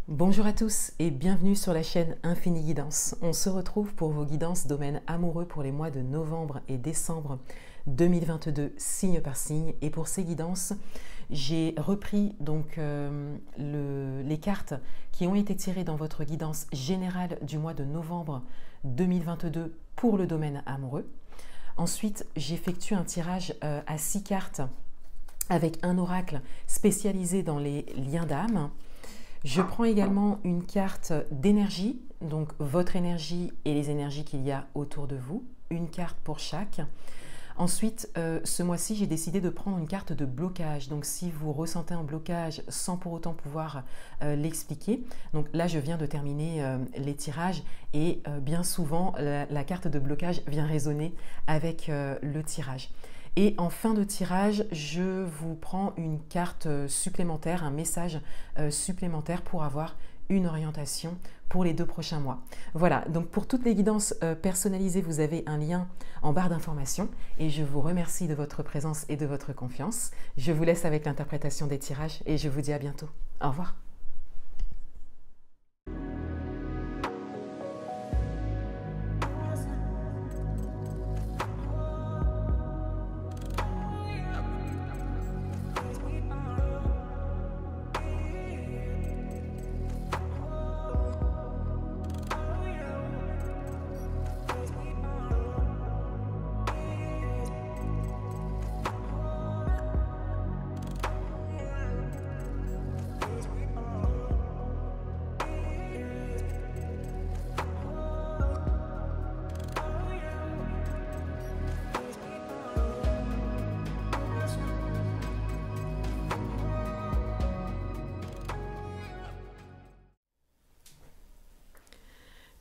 Bonjour à tous et bienvenue sur la chaîne Infini Guidance. On se retrouve pour vos guidances domaine amoureux pour les mois de novembre et décembre 2022, signe par signe. Et pour ces guidances, j'ai repris donc les cartes qui ont été tirées dans votre guidance générale du mois de novembre 2022 pour le domaine amoureux. Ensuite, j'effectue un tirage à 6 cartes avec un oracle spécialisé dans les liens d'âme. Je prends également une carte d'énergie, donc votre énergie et les énergies qu'il y a autour de vous, une carte pour chaque. Ensuite, ce mois-ci, j'ai décidé de prendre une carte de blocage. Donc, si vous ressentez un blocage sans pour autant pouvoir l'expliquer, donc là, je viens de terminer les tirages et bien souvent, la carte de blocage vient résonner avec le tirage. Et en fin de tirage, je vous prends une carte supplémentaire, un message supplémentaire pour avoir une orientation pour les 2 prochains mois. Voilà, donc pour toutes les guidances personnalisées, vous avez un lien en barre d'informations et je vous remercie de votre présence et de votre confiance. Je vous laisse avec l'interprétation des tirages et je vous dis à bientôt. Au revoir.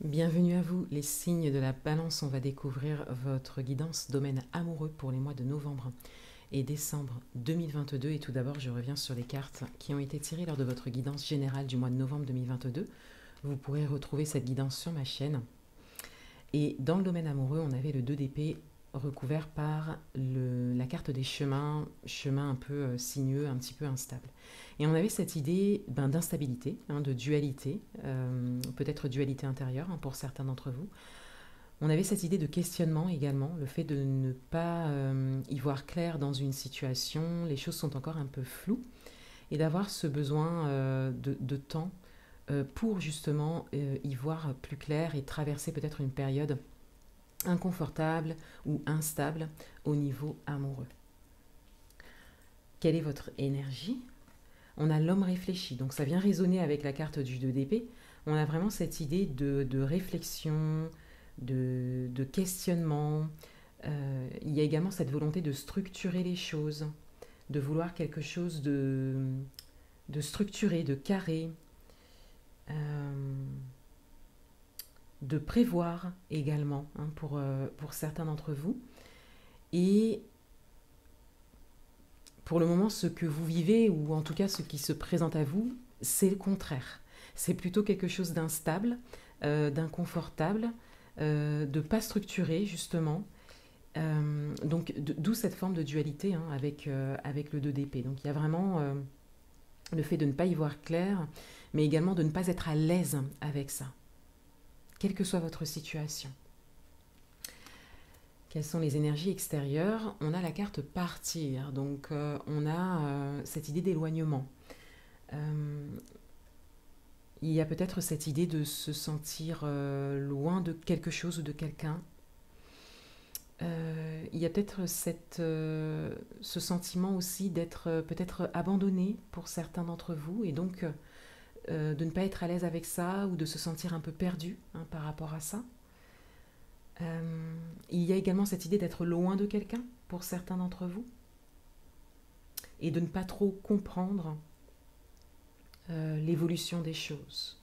Bienvenue à vous, les signes de la balance. On va découvrir votre guidance domaine amoureux pour les mois de novembre et décembre 2022. Et tout d'abord, je reviens sur les cartes qui ont été tirées lors de votre guidance générale du mois de novembre 2022. Vous pourrez retrouver cette guidance sur ma chaîne. Et dans le domaine amoureux, on avait le 2 d'épée recouvert par la carte des chemins, chemin un peu sinueux, un petit peu instable. Et on avait cette idée d'instabilité, de dualité, peut-être dualité intérieure pour certains d'entre vous. On avait cette idée de questionnement également, le fait de ne pas y voir clair dans une situation, les choses sont encore un peu floues, et d'avoir ce besoin de temps pour justement y voir plus clair et traverser peut-être une période inconfortable ou instable au niveau amoureux. Quelle est votre énergie ? On a l'homme réfléchi, donc ça vient résonner avec la carte du 2 d'épée. On a vraiment cette idée de réflexion, de questionnement. Il y a également cette volonté de structurer les choses, de vouloir quelque chose de structuré, de carré, de prévoir également pour certains d'entre vous. Et pour le moment, ce que vous vivez, ou en tout cas ce qui se présente à vous, c'est le contraire. C'est plutôt quelque chose d'instable, d'inconfortable, de pas structuré justement. Donc d'où cette forme de dualité avec le 2 d'épée. Donc il y a vraiment le fait de ne pas y voir clair, mais également de ne pas être à l'aise avec ça, quelle que soit votre situation. Quelles sont les énergies extérieures? On a la carte partir, donc on a cette idée d'éloignement. Il y a peut-être cette idée de se sentir loin de quelque chose ou de quelqu'un. Il y a peut-être ce sentiment aussi d'être peut-être abandonné pour certains d'entre vous, et donc de ne pas être à l'aise avec ça ou de se sentir un peu perdu par rapport à ça. Il y a également cette idée d'être loin de quelqu'un pour certains d'entre vous et de ne pas trop comprendre l'évolution des choses.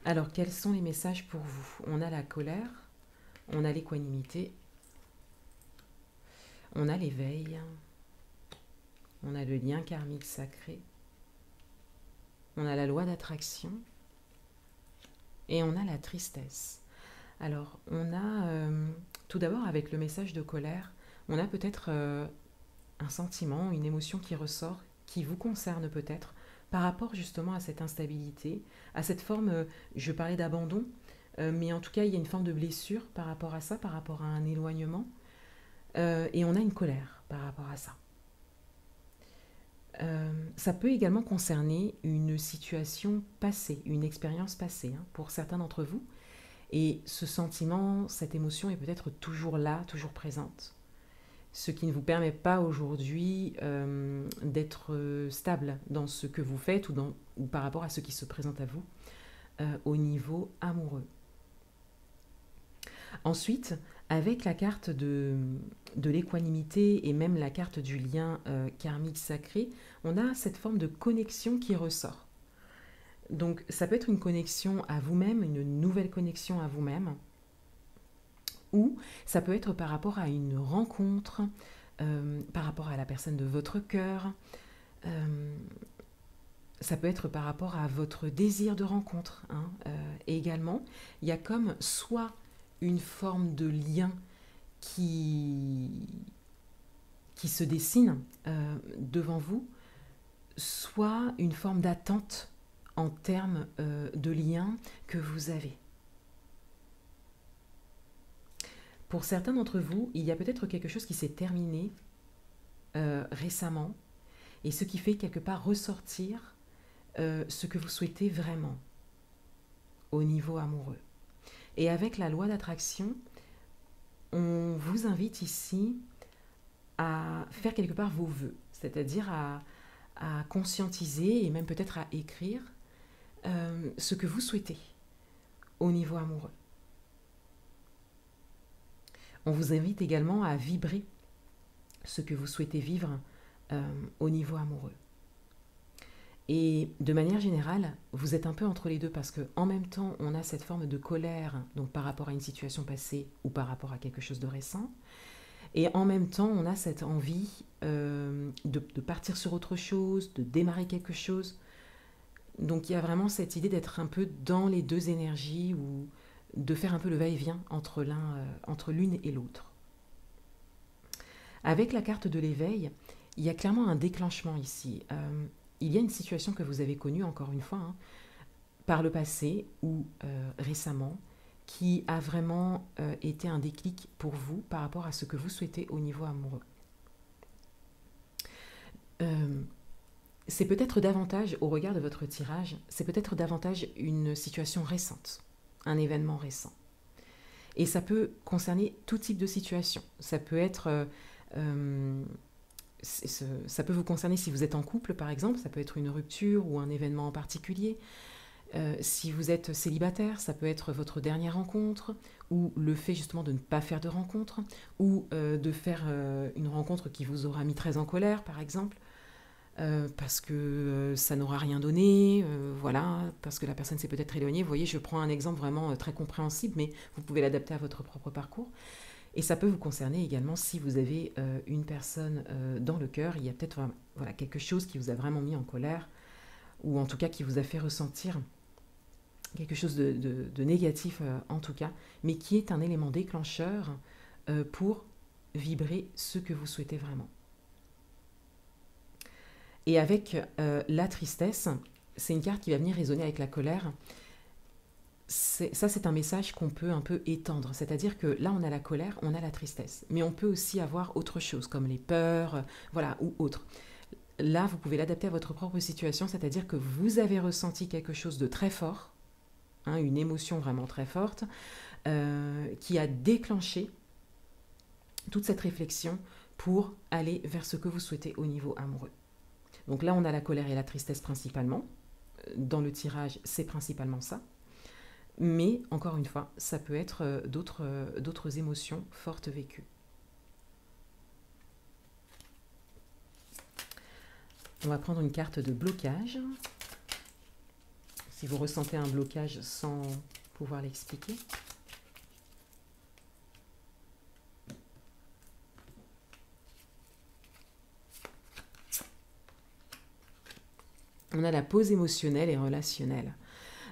Alors, quels sont les messages pour vous? On a la colère, on a l'équanimité, on a l'éveil, on a le lien karmique sacré, on a la loi d'attraction et on a la tristesse. Alors, on a tout d'abord avec le message de colère, on a peut-être un sentiment, une émotion qui ressort, qui vous concerne peut-être par rapport justement à cette instabilité, à cette forme, je parlais d'abandon, mais en tout cas, il y a une forme de blessure par rapport à ça, par rapport à un éloignement, et on a une colère par rapport à ça. Ça peut également concerner une situation passée, une expérience passée, hein, pour certains d'entre vous. Et ce sentiment, cette émotion est peut-être toujours là, toujours présente. Ce qui ne vous permet pas aujourd'hui d'être stable dans ce que vous faites ou par rapport à ce qui se présente à vous au niveau amoureux. Ensuite, avec la carte de l'équanimité et même la carte du lien karmique sacré, on a cette forme de connexion qui ressort. Donc ça peut être une connexion à vous-même, une nouvelle connexion à vous-même, ou ça peut être par rapport à une rencontre, par rapport à la personne de votre cœur, ça peut être par rapport à votre désir de rencontre, hein. Et également, il y a comme soit une forme de lien qui se dessine devant vous, soit une forme d'attente en termes de lien que vous avez. Pour certains d'entre vous, il y a peut-être quelque chose qui s'est terminé récemment, et ce qui fait quelque part ressortir ce que vous souhaitez vraiment au niveau amoureux. Et avec la loi d'attraction, on vous invite ici à faire quelque part vos vœux, c'est-à-dire à conscientiser et même peut-être à écrire ce que vous souhaitez au niveau amoureux. On vous invite également à vibrer ce que vous souhaitez vivre au niveau amoureux. Et de manière générale, vous êtes un peu entre les deux parce qu'en même temps, on a cette forme de colère, donc par rapport à une situation passée ou par rapport à quelque chose de récent. Et en même temps, on a cette envie de partir sur autre chose, de démarrer quelque chose. Donc il y a vraiment cette idée d'être un peu dans les deux énergies ou de faire un peu le va-et-vient entre l'une et l'autre. Avec la carte de l'éveil, il y a clairement un déclenchement ici. Il y a une situation que vous avez connue, encore une fois, hein, par le passé ou récemment, qui a vraiment été un déclic pour vous par rapport à ce que vous souhaitez au niveau amoureux. C'est peut-être davantage, au regard de votre tirage, c'est peut-être davantage une situation récente, un événement récent. Et ça peut concerner tout type de situation. Ça peut être... ça peut vous concerner si vous êtes en couple, par exemple, ça peut être une rupture ou un événement en particulier. Si vous êtes célibataire, ça peut être votre dernière rencontre, ou le fait justement de ne pas faire de rencontre, ou de faire une rencontre qui vous aura mis très en colère, par exemple, parce que ça n'aura rien donné, voilà, parce que la personne s'est peut-être éloignée. Vous voyez, je prends un exemple vraiment très compréhensible, mais vous pouvez l'adapter à votre propre parcours. Et ça peut vous concerner également si vous avez une personne dans le cœur, il y a peut-être voilà, quelque chose qui vous a vraiment mis en colère, ou en tout cas qui vous a fait ressentir quelque chose de négatif en tout cas, mais qui est un élément déclencheur pour vibrer ce que vous souhaitez vraiment. Et avec la tristesse, c'est une carte qui va venir résonner avec la colère. Ça, c'est un message qu'on peut un peu étendre. C'est-à-dire que là, on a la colère, on a la tristesse. Mais on peut aussi avoir autre chose, comme les peurs, voilà, ou autre. Là, vous pouvez l'adapter à votre propre situation, c'est-à-dire que vous avez ressenti quelque chose de très fort, hein, une émotion vraiment très forte, qui a déclenché toute cette réflexion pour aller vers ce que vous souhaitez au niveau amoureux. Donc là, on a la colère et la tristesse principalement. Dans le tirage, c'est principalement ça. Mais, encore une fois, ça peut être d'autres émotions fortes vécues. On va prendre une carte de blocage. Si vous ressentez un blocage sans pouvoir l'expliquer. On a la pause émotionnelle et relationnelle.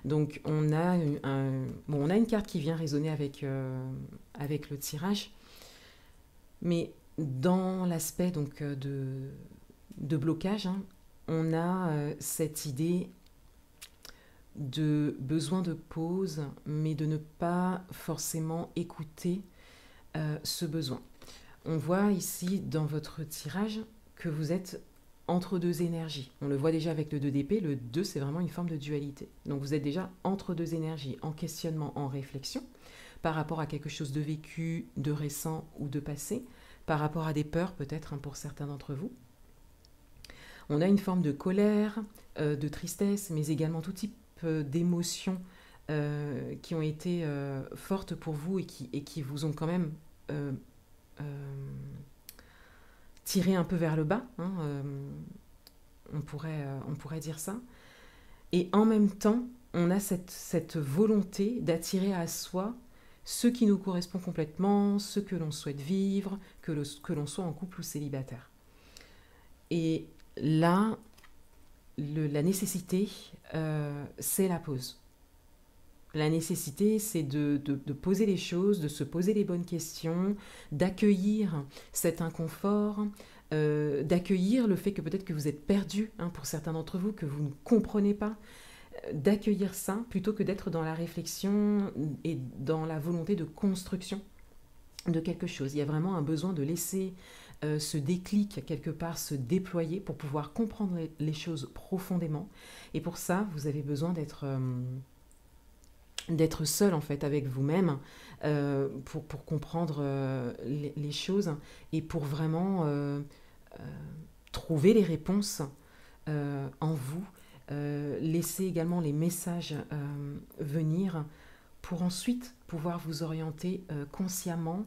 Donc on a une carte qui vient résonner avec le tirage, mais dans l'aspect donc de blocage, hein, on a cette idée de besoin de pause, mais de ne pas forcément écouter ce besoin. On voit ici dans votre tirage que vous êtes entre deux énergies. On le voit déjà avec le 2 d'épée, le 2 c'est vraiment une forme de dualité. Donc vous êtes déjà entre deux énergies, en questionnement, en réflexion, par rapport à quelque chose de vécu, de récent ou de passé, par rapport à des peurs peut-être pour certains d'entre vous. On a une forme de colère, de tristesse, mais également tout type d'émotions qui ont été fortes pour vous et qui vous ont quand même tiré un peu vers le bas, hein, on pourrait dire ça. Et en même temps, on a cette volonté d'attirer à soi ce qui nous correspond complètement, ce que l'on souhaite vivre, que l'on soit en couple ou célibataire. Et là, la nécessité, c'est la pause. La nécessité, c'est de poser les choses, de se poser les bonnes questions, d'accueillir cet inconfort, d'accueillir le fait que peut-être que vous êtes perdu, hein, pour certains d'entre vous, que vous ne comprenez pas, d'accueillir ça plutôt que d'être dans la réflexion et dans la volonté de construction de quelque chose. Il y a vraiment un besoin de laisser ce déclic quelque part se déployer pour pouvoir comprendre les choses profondément. Et pour ça, vous avez besoin d'être seul en fait avec vous-même pour comprendre les choses et pour vraiment trouver les réponses en vous, laisser également les messages venir pour ensuite pouvoir vous orienter consciemment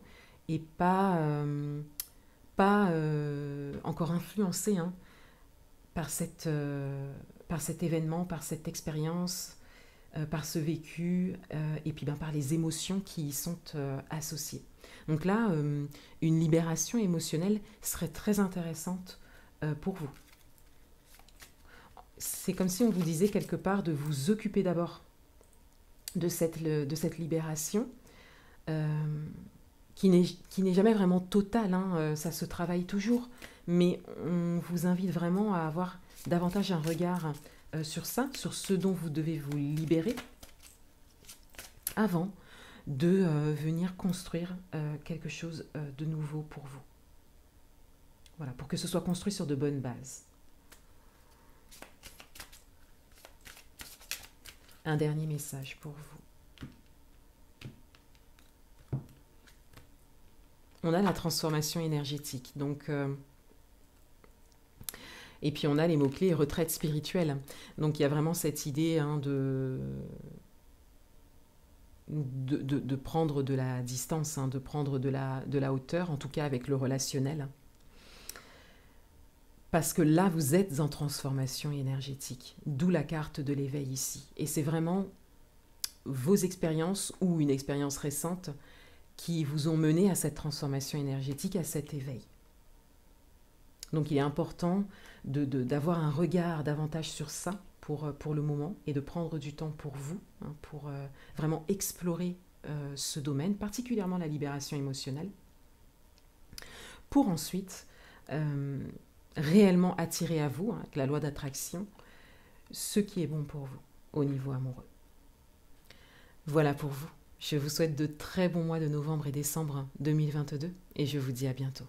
et pas encore influencé, hein, par cet événement, par cette expérience, par ce vécu et puis par les émotions qui y sont associées. Donc là, une libération émotionnelle serait très intéressante pour vous. C'est comme si on vous disait quelque part de vous occuper d'abord de cette libération qui n'est jamais vraiment totale, hein, ça se travaille toujours, mais on vous invite vraiment à avoir davantage un regard sur ça, sur ce dont vous devez vous libérer avant de venir construire quelque chose de nouveau pour vous. Voilà, pour que ce soit construit sur de bonnes bases. Un dernier message pour vous. On a la transformation énergétique, donc et puis on a les mots-clés retraite spirituelle. Donc il y a vraiment cette idée, hein, de prendre de la distance, hein, de prendre de la hauteur, en tout cas avec le relationnel. Parce que là, vous êtes en transformation énergétique, d'où la carte de l'éveil ici. Et c'est vraiment vos expériences ou une expérience récente qui vous ont mené à cette transformation énergétique, à cet éveil. Donc il est important d'avoir un regard davantage sur ça pour le moment et de prendre du temps pour vous, hein, pour vraiment explorer ce domaine, particulièrement la libération émotionnelle, pour ensuite réellement attirer à vous, hein, avec la loi d'attraction, ce qui est bon pour vous au niveau amoureux. Voilà pour vous. Je vous souhaite de très bons mois de novembre et décembre 2022 et je vous dis à bientôt.